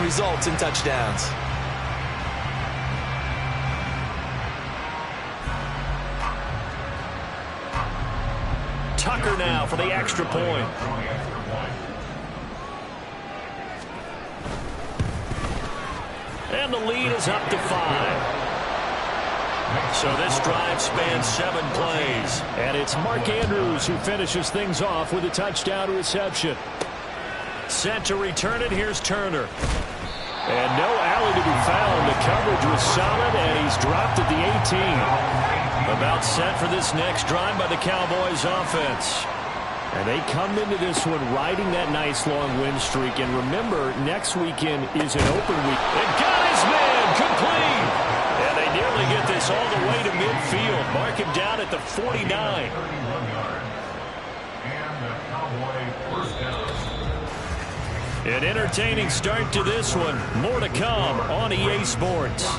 results in touchdowns. Tucker now for the extra point. And the lead is up to 5. So this drive spans 7 plays. And it's Mark Andrews who finishes things off with a touchdown reception. Set to return it. Here's Turner. And no alley to be found. The coverage was solid, and he's dropped at the 18. About set for this next drive by the Cowboys offense. And they come into this one riding that nice long win streak. And remember, next weekend is an open week. They got his man complete. And they nearly get this all the way to midfield. Mark him down at the 49. An entertaining start to this one. More to come on EA Sports.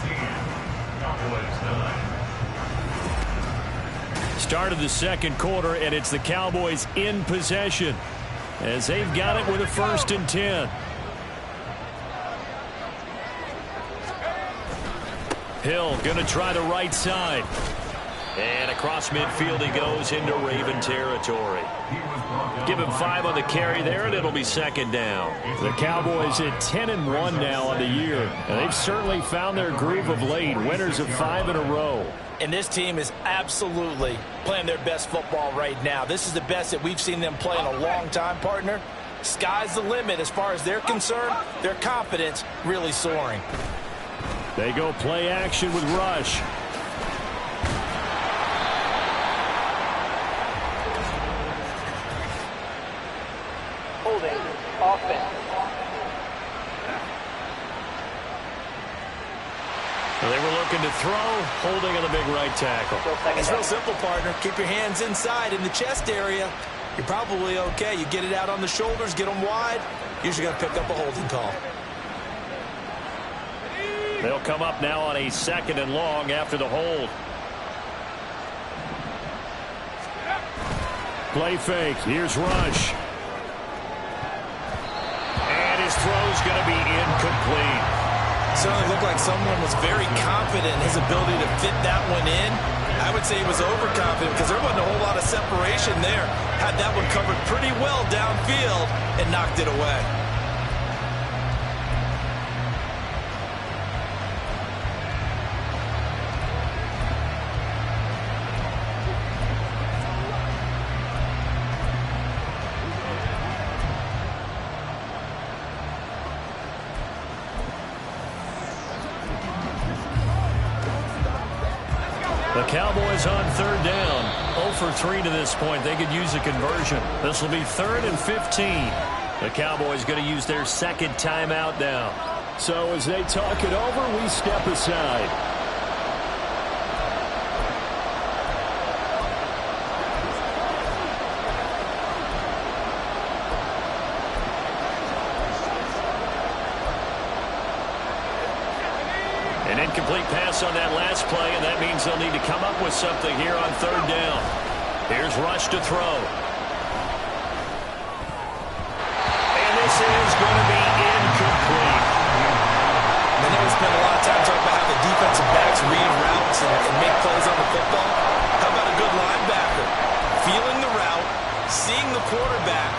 Start of the second quarter, and it's the Cowboys in possession as they've got it with a 1st and 10. Hill going to try the right side. And across midfield he goes into Raven territory. Give him 5 on the carry there, and it'll be 2nd down. The Cowboys at 10-1 now on the year. And they've certainly found their groove of late. Winners of 5 in a row. And this team is absolutely playing their best football right now. This is the best that we've seen them play in a long time, partner. Sky's the limit as far as they're concerned. Their confidence really soaring. They go play action with Rush. Holding offense. They were looking to throw, holding on the big right tackle. It's real simple, partner. Keep your hands inside in the chest area. You're probably okay. You get it out on the shoulders, get them wide. Usually going to pick up a holding call. They'll come up now on a 2nd and long after the hold. Play fake. Here's Rush. And his throw's going to be incomplete. Certainly looked like someone was very confident in his ability to fit that one in. I would say he was overconfident because there wasn't a whole lot of separation there. Had that one covered pretty well downfield and knocked it away. The Cowboys on 3rd down. 0 for 3 to this point. They could use a conversion. This will be 3rd and 15. The Cowboys going to use their 2nd timeout now. So as they talk it over, we step aside. An incomplete pass on that last play, and that means they'll need to come up with something here on 3rd down. Here's Rush to throw. And this is going to be incomplete. I know we spent a lot of time talking about how the defensive backs read routes and make plays on the football. How about a good linebacker? Feeling the route, seeing the quarterback,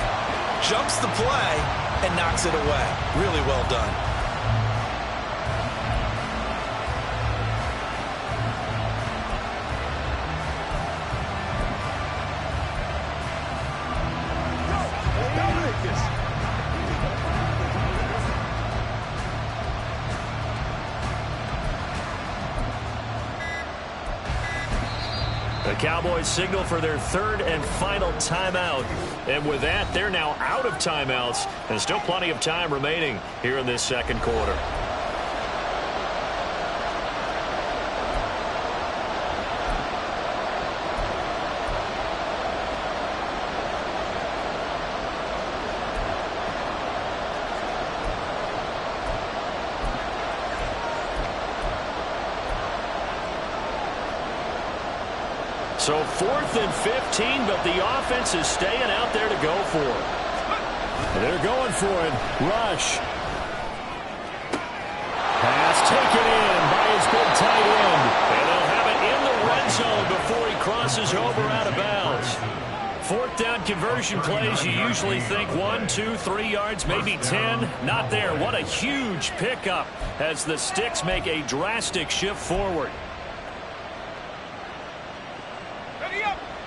jumps the play, and knocks it away. Really well done. The Cowboys signal for their 3rd and final timeout. And with that, they're now out of timeouts. And still plenty of time remaining here in this 2nd quarter. So 4th and 15, but the offense is staying out there to go for it. They're going for it. Rush. crosses over out of bounds. Fourth down conversion plays, you usually think 1, 2, 3 yards, maybe 10. Not there. What a huge pickup as the Sticks make a drastic shift forward.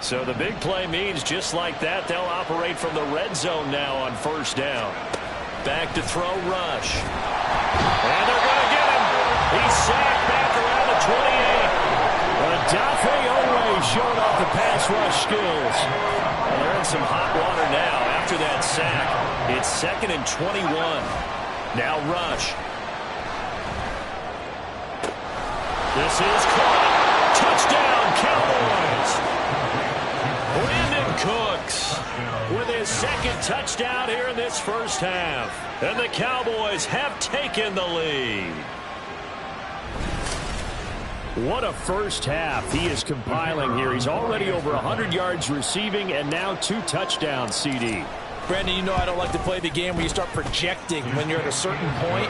So the big play means just like that, they'll operate from the red zone now on first down. Back to throw, Rush. And they're going to get him. He's sacked back around the 28. Odafe Oweh showing off the pass rush skills. Well, they're in some hot water now after that sack. It's 2nd and 21. Now Rush. This is caught. Touchdown, Cowboys. Brandon Cooks with his 2nd touchdown here in this first half. And the Cowboys have taken the lead. What a first half he is compiling here. He's already over 100 yards receiving and now 2 touchdowns, CD. Brandon, you know I don't like to play the game where you start projecting when you're at a certain point.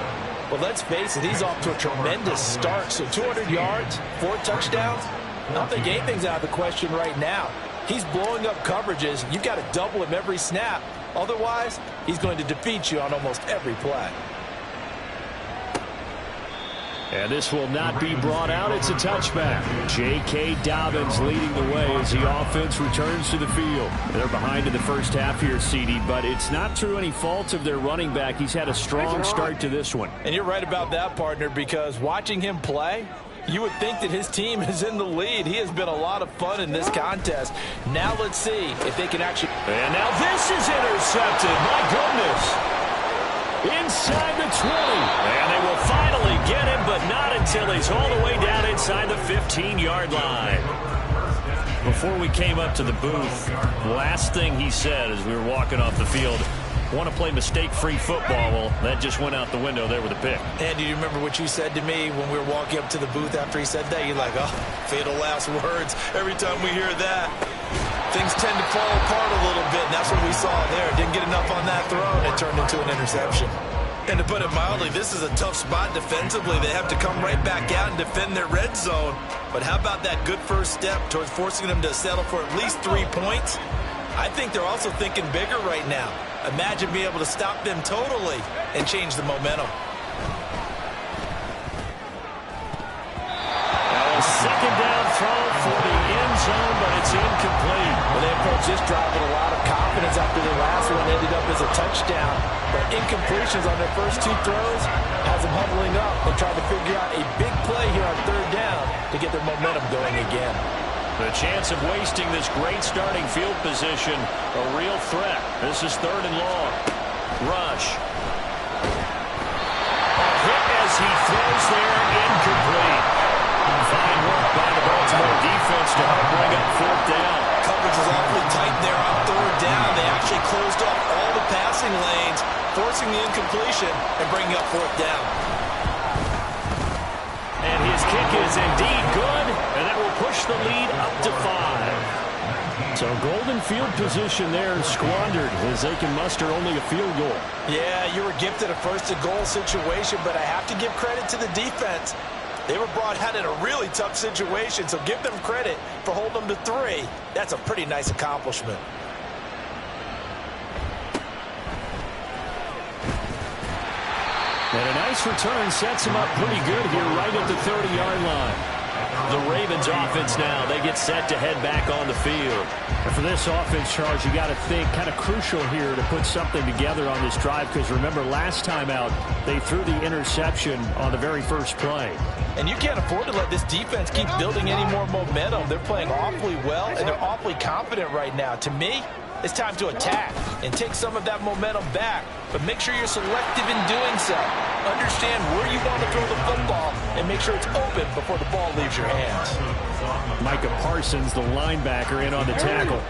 But let's face it, he's off to a tremendous start. So 200 yards, 4 touchdowns. I don't think anything's out of the question right now. He's blowing up coverages. You've got to double him every snap. Otherwise, he's going to defeat you on almost every play. And this will not be brought out. It's a touchback. J.K. Dobbins leading the way as the offense returns to the field. They're behind in the first half here, CD, but it's not through any fault of their running back. He's had a strong start to this one. And you're right about that, partner, because watching him play, you would think that his team is in the lead. He has been a lot of fun in this contest. Now let's see if they can actually... And now this is intercepted. My goodness. Inside the 20. And they will finally get him, but not until he's all the way down inside the 15-yard line. Before we came up to the booth, last thing he said as we were walking off the field, want to play mistake-free football. Well, that just went out the window there with a pick. And do you remember what you said to me when we were walking up to the booth after he said that? You're like, oh, fatal last words. Every time we hear that, things tend to fall apart a little bit, and that's what we saw there. Didn't get enough on that throw, and it turned into an interception. And to put it mildly, this is a tough spot defensively. They have to come right back out and defend their red zone. But how about that good first step towards forcing them to settle for at least 3 points? I think they're also thinking bigger right now. Imagine being able to stop them totally and change the momentum. Second down throw for the end zone, but it's incomplete. Well, they approached this drive with a lot of confidence after their last one ended up as a touchdown. But incompletions on their first 2 throws has them huddling up and trying to figure out a big play here on 3rd down to get their momentum going again. The chance of wasting this great starting field position, a real threat. This is 3rd and long. Rush. A hit as he throws there, incomplete. Fine work by the Baltimore defense to help bring up 4th down. Coverage was awfully tight there on 3rd down. They actually closed off all the passing lanes, forcing the incompletion and bringing up 4th down. And his kick is indeed good, and that will push the lead up to 5. So golden field position there squandered as they can muster only a field goal. Yeah, you were gifted a first-and-goal situation, but I have to give credit to the defense. They were brought out in a really tough situation, so give them credit for holding them to 3. That's a pretty nice accomplishment. And a nice return sets him up pretty good here right at the 30-yard line. The Ravens offense now, they get set to head back on the field. And for this offense, Charles, you got to think kind of crucial here to put something together on this drive, because remember last time out, they threw the interception on the very first play. And you can't afford to let this defense keep building any more momentum. They're playing awfully well, and they're awfully confident right now. To me, it's time to attack and take some of that momentum back, but make sure you're selective in doing so. Understand where you want to throw the football and make sure it's open before the ball leaves your hands. Micah Parsons, the linebacker, in on the tackle.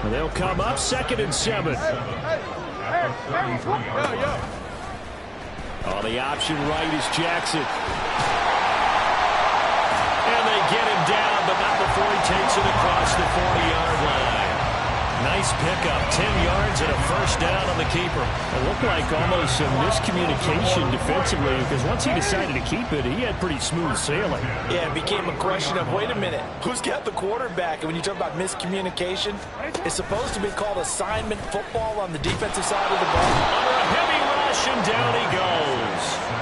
And they'll come up 2nd and 7. On the option right is Jackson. And they get him down, but not before he takes it across the 40-yard line. Nice pickup, 10 yards and a first down on the keeper. It looked like almost a miscommunication defensively because once he decided to keep it, he had pretty smooth sailing. Yeah, it became a question of, wait a minute, who's got the quarterback? And when you talk about miscommunication, it's supposed to be called assignment football on the defensive side of the ball. Under a heavy rush, and down he goes.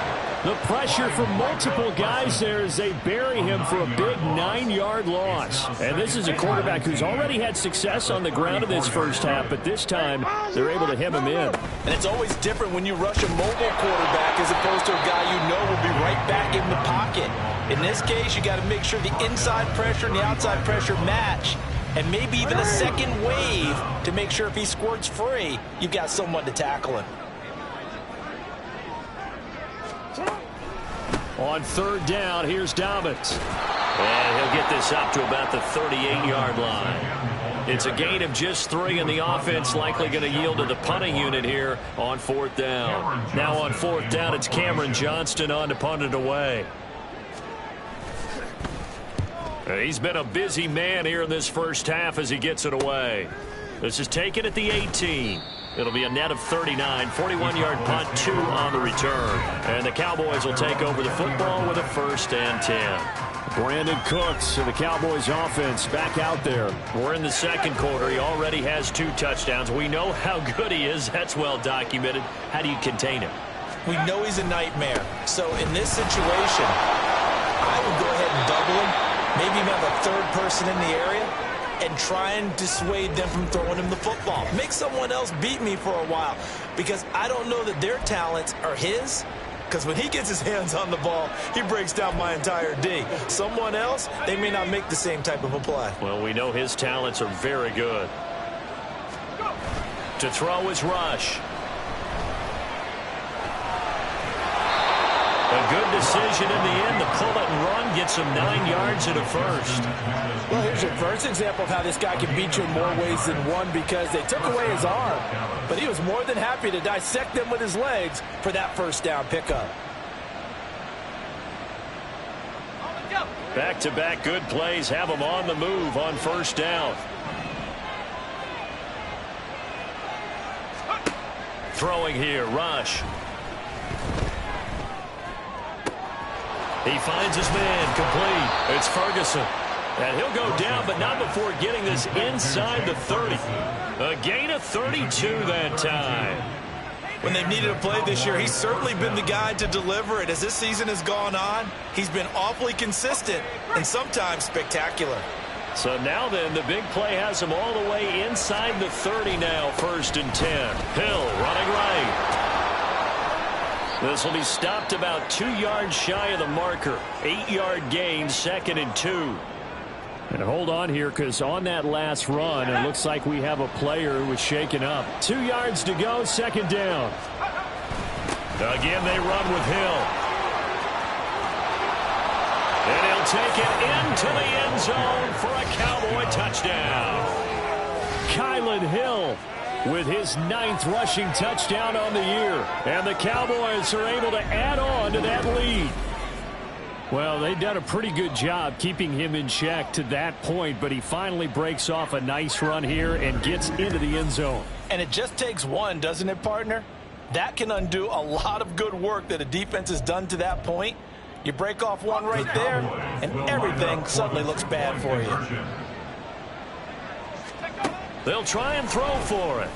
The pressure from multiple guys there as they bury him for a big 9-yard loss. And this is a quarterback who's already had success on the ground in this first half, but this time they're able to hem him in. And it's always different when you rush a mobile quarterback as opposed to a guy you know will be right back in the pocket. In this case, you got to make sure the inside pressure and the outside pressure match, and maybe even a second wave to make sure if he squirts free, you've got someone to tackle him. On third down, here's Dobbins. And he'll get this up to about the 38-yard line. It's a gain of just 3, and the offense likely going to yield to the punting unit here on fourth down. Now on fourth down, it's Cameron Johnston on to punt it away. He's been a busy man here in this first half as he gets it away. This is taken at the 18. It'll be a net of 39, 41-yard punt, 2 on the return. And the Cowboys will take over the football with a 1st and 10. Brandon Cooks of the Cowboys offense back out there. We're in the second quarter. He already has 2 touchdowns. We know how good he is. That's well documented. How do you contain him? We know he's a nightmare. So in this situation, I would go ahead and double him. Maybe even have a third person in the area and try and dissuade them from throwing him the football. Make someone else beat me for a while, because I don't know that their talents are his, because when he gets his hands on the ball, he breaks down my entire D. Someone else, they may not make the same type of a play. Well, we know his talents are very good. To throw is Rush. A good decision in the end. The pull it and run gets him 9 yards and a first. Well, here's your first example of how this guy can beat you in more ways than one, because they took away his arm, but he was more than happy to dissect them with his legs for that first down pickup. Back-to-back good plays have him on the move on first down. Throwing here, Rush. He finds his man, complete. It's Ferguson. And he'll go down, but not before getting this inside the 30. A gain of 32 that time. When they've needed a play this year, he's certainly been the guy to deliver it. As this season has gone on, he's been awfully consistent and sometimes spectacular. So now then, the big play has him all the way inside the 30 now, 1st and 10. Hill running right. This will be stopped about 2 yards shy of the marker. 8-yard gain, 2nd and 2. And hold on here, because on that last run, it looks like we have a player who was shaken up. 2 yards to go, 2nd down. Again, they run with Hill. And he'll take it into the end zone for a Cowboy touchdown. Kylan Hill with his 9th rushing touchdown on the year. And the Cowboys are able to add on to that lead. Well, they've done a pretty good job keeping him in check to that point, but he finally breaks off a nice run here and gets into the end zone. And it just takes one, doesn't it, partner? That can undo a lot of good work that a defense has done to that point. You break off one right there, and everything suddenly looks bad for you. They'll try and throw for it.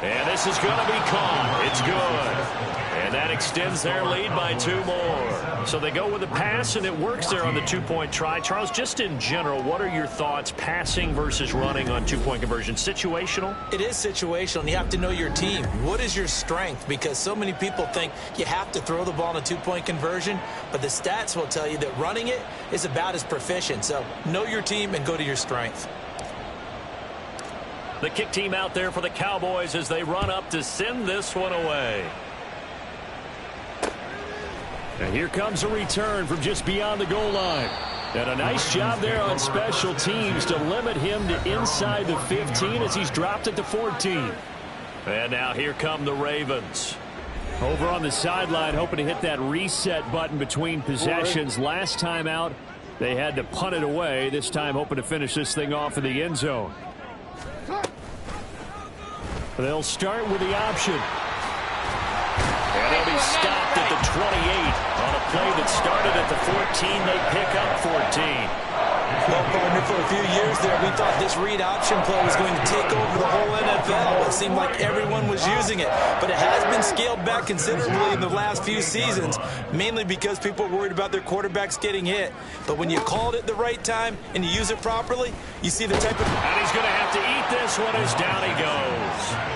And this is going to be caught. It's good. And that extends their lead by 2 more. So they go with a pass, and it works there on the 2-point try. Charles, just in general, what are your thoughts passing versus running on 2-point conversion? Situational? It is situational, and you have to know your team. What is your strength? Because so many people think you have to throw the ball in a 2-point conversion, but the stats will tell you that running it is about as proficient. So know your team and go to your strength. The kick team out there for the Cowboys as they run up to send this one away. And here comes a return from just beyond the goal line. And a nice job there on special teams to limit him to inside the 15 as he's dropped at the 14. And now here come the Ravens. Over on the sideline, hoping to hit that reset button between possessions. Last time out, they had to punt it away. This time hoping to finish this thing off in the end zone. They'll start with the option. And they'll be stopped at the 28 on a play that started at the 14. They pick up 14. Well, partner, for a few years there, we thought this read option play was going to take over the whole NFL. It seemed like everyone was using it, but it has been scaled back considerably in the last few seasons, mainly because people are worried about their quarterbacks getting hit. But when you call it at the right time and you use it properly, you see the type of... And he's going to have to eat this one as down he goes.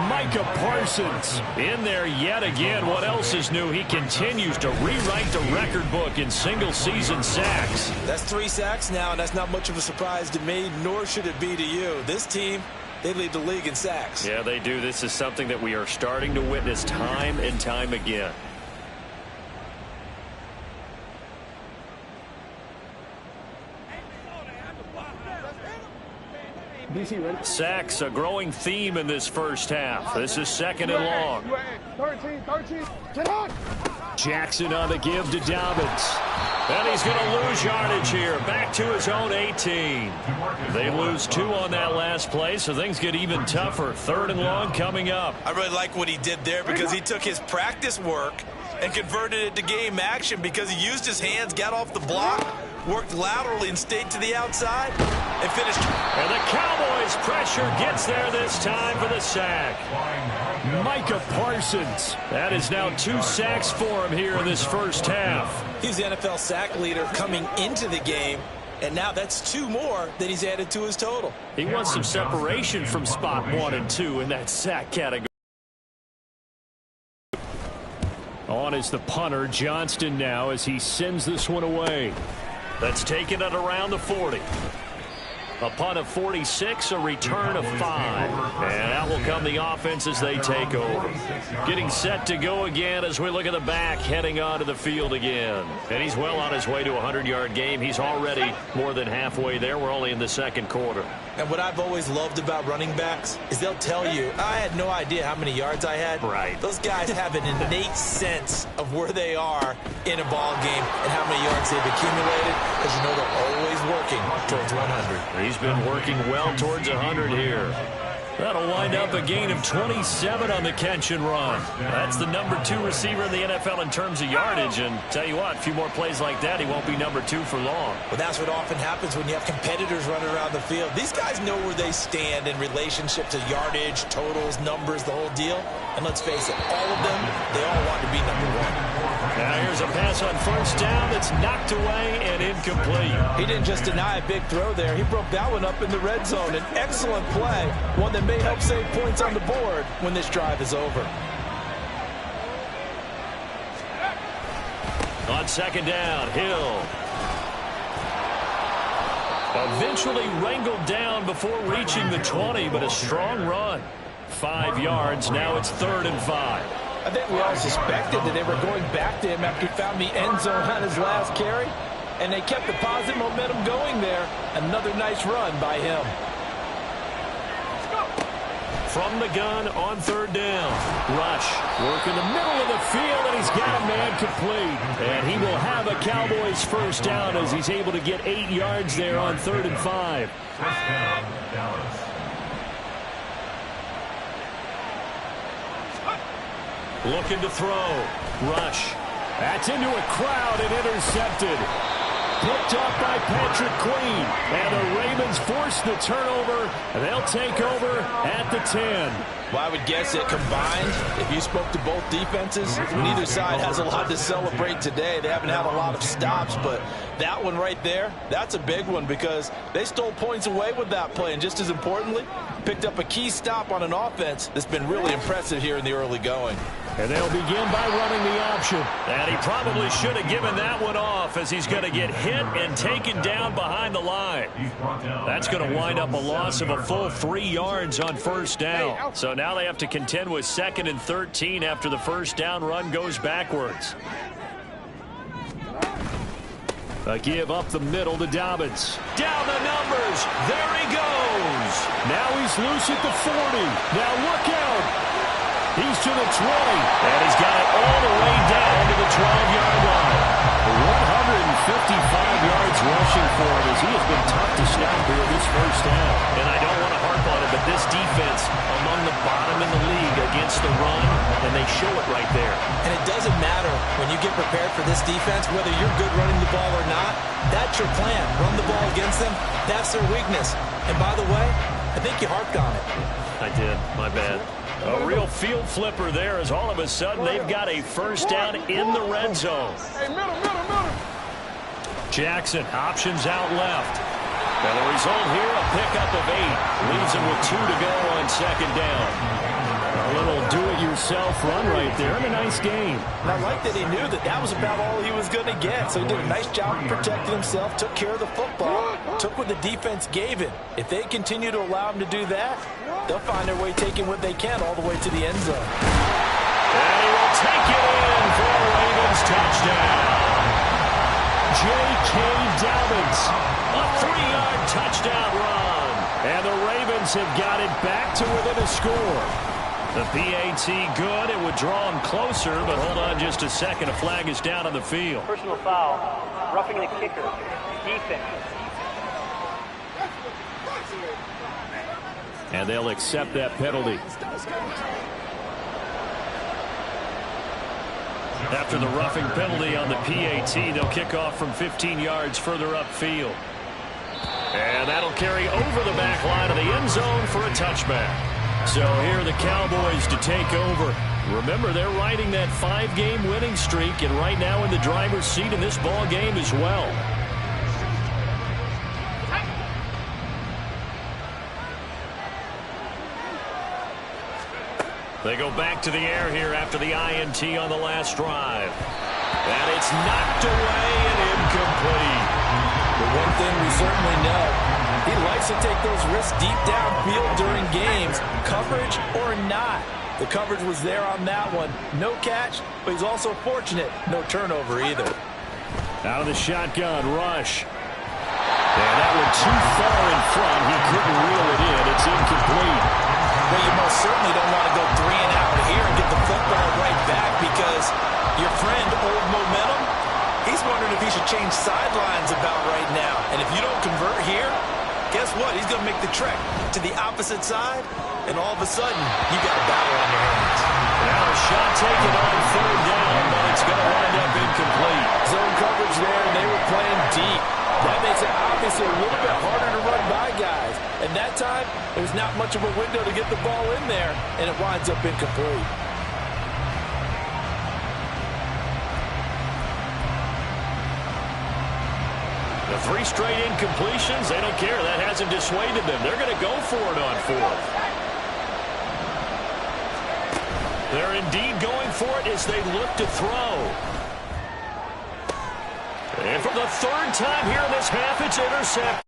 Micah Parsons in there yet again. What else is new? He continues to rewrite the record book in single-season sacks. That's 3 sacks now, and that's not much of a surprise to me, nor should it be to you. This team, they lead the league in sacks. Yeah, they do. This is something that we are starting to witness time and time again. Sacks, a growing theme in this first half. This is 2nd and long. 13, get on! Jackson on the give to Dobbins. And he's going to lose yardage here. Back to his own 18. They lose 2 on that last play, so things get even tougher. 3rd and long coming up. I really like what he did there because he took his practice work and converted it to game action because he used his hands, got off the block, worked laterally and stayed to the outside and finished. And the Cowboys pressure gets there this time for the sack. Micah Parsons. That is now 2 sacks for him here in this first half. He's the NFL sack leader coming into the game, and now that's 2 more that he's added to his total. He wants some separation from spot 1 and 2 in that sack category. On is the punter, Johnston, now as he sends this one away. That's taken at around the 40. A punt of 46, a return of 5. And out will come the offense as they take over. Getting set to go again as we look at the back, heading onto the field again. And he's well on his way to a 100-yard game. He's already more than halfway there. We're only in the 2nd quarter. And what I've always loved about running backs is they'll tell you, I had no idea how many yards I had. Right. Those guys have an innate sense of where they are in a ball game and how many yards they've accumulated, because you know they're always working towards 100. He's been working well towards 100 here. That'll wind up a gain of 27 on the catch and run. That's the number 2 receiver in the NFL in terms of yardage. And tell you what, a few more plays like that, he won't be number 2 for long. Well, that's what often happens when you have competitors running around the field. These guys know where they stand in relationship to yardage, totals, numbers, the whole deal. And let's face it, all of them, they all want to be number 1. Now here's a pass on first down that's knocked away and incomplete. He didn't just deny a big throw there. He broke that one up in the red zone. An excellent play, one that may help save points on the board when this drive is over. On 2nd down, Hill. Eventually wrangled down before reaching the 20, but a strong run. 5 yards, now it's 3rd and 5. I think we all suspected that they were going back to him after he found the end zone on his last carry, and they kept the positive momentum going there. Another nice run by him. From the gun on 3rd down. Rush work in the middle of the field, and he's got a man complete. And he will have a Cowboys first down as he's able to get 8 yards there on 3rd and 5. First down, Dallas. Looking to throw. Rush. That's into a crowd and intercepted. Picked up by Patrick Queen. And the Ravens force the turnover. And they'll take over at the 10. Well, I would guess that combined, if you spoke to both defenses, neither side has a lot to celebrate today. They haven't had a lot of stops, but that one right there, that's a big one because they stole points away with that play. And just as importantly, picked up a key stop on an offense that's been really impressive here in the early going. And they'll begin by running the option. And he probably should have given that one off as he's going to get hit and taken down behind the line. That's going to wind up a loss of a full 3 yards on first down. So now they have to contend with 2nd and 13 after the first down run goes backwards. A give up the middle to Dobbins. Down the numbers. There he goes. Now he's loose at the 40. Now look out. He's to the 20. And he's got it all the way down to the 12-yard line. 155 yards rushing for him as he has been tough to stop here this first half. And I don't want to harp on it, but this defense among the prepared for this defense, whether you're good running the ball or not, that's your plan. Run the ball against them. That's their weakness. And by the way, I think you harped on it. I did. My bad. A real field flipper there as all of a sudden they've got a first down in the red zone. Hey, middle. Jackson options out left. And the result here, a pickup of 8. Leaves him with 2 to go on second down. A little do-it-yourself run right there and a nice game. And I like that he knew that that was about all he was going to get. So he did a nice job of protecting himself, took care of the football, took what the defense gave him. If they continue to allow him to do that, they'll find their way taking what they can all the way to the end zone. And he will take it in for a Ravens touchdown. J.K. Dobbins, a 3-yard touchdown run. And the Ravens have got it back to within a score. The PAT good. It would draw him closer, but hold on just a second. A flag is down on the field. Personal foul, roughing the kicker, defense. And they'll accept that penalty. After the roughing penalty on the PAT, they'll kick off from 15 yards further upfield. And that'll carry over the back line of the end zone for a touchback. So here are the Cowboys to take over. Remember, they're riding that 5-game winning streak, and right now in the driver's seat in this ball game as well. They go back to the air here after the INT on the last drive. And it's knocked away and incomplete. The one thing we certainly know, he likes to take those risks deep downfield during games, coverage or not. The coverage was there on that one. No catch, but he's also fortunate. No turnover either. Out of the shotgun, Rush. And that one too far in front. He couldn't reel it in. It's incomplete. Well, you most certainly don't want to go 3 and out here and get the football right back because your friend, Old Momentum, he's wondering if he should change sidelines about right now. And if you don't convert here, guess what? He's going to make the trek to the opposite side, and all of a sudden, you got a battle on your hands. Now a shot taken on 3rd down, but it's going to wind up incomplete. Zone coverage there, and they were playing deep. That makes it obviously a little bit harder to run by guys. And that time, there was not much of a window to get the ball in there, and it winds up incomplete. The 3 straight incompletions, they don't care. That hasn't dissuaded them. They're going to go for it on 4th. They're indeed going for it as they look to throw. And for the 3rd time here in this half, it's intercepted.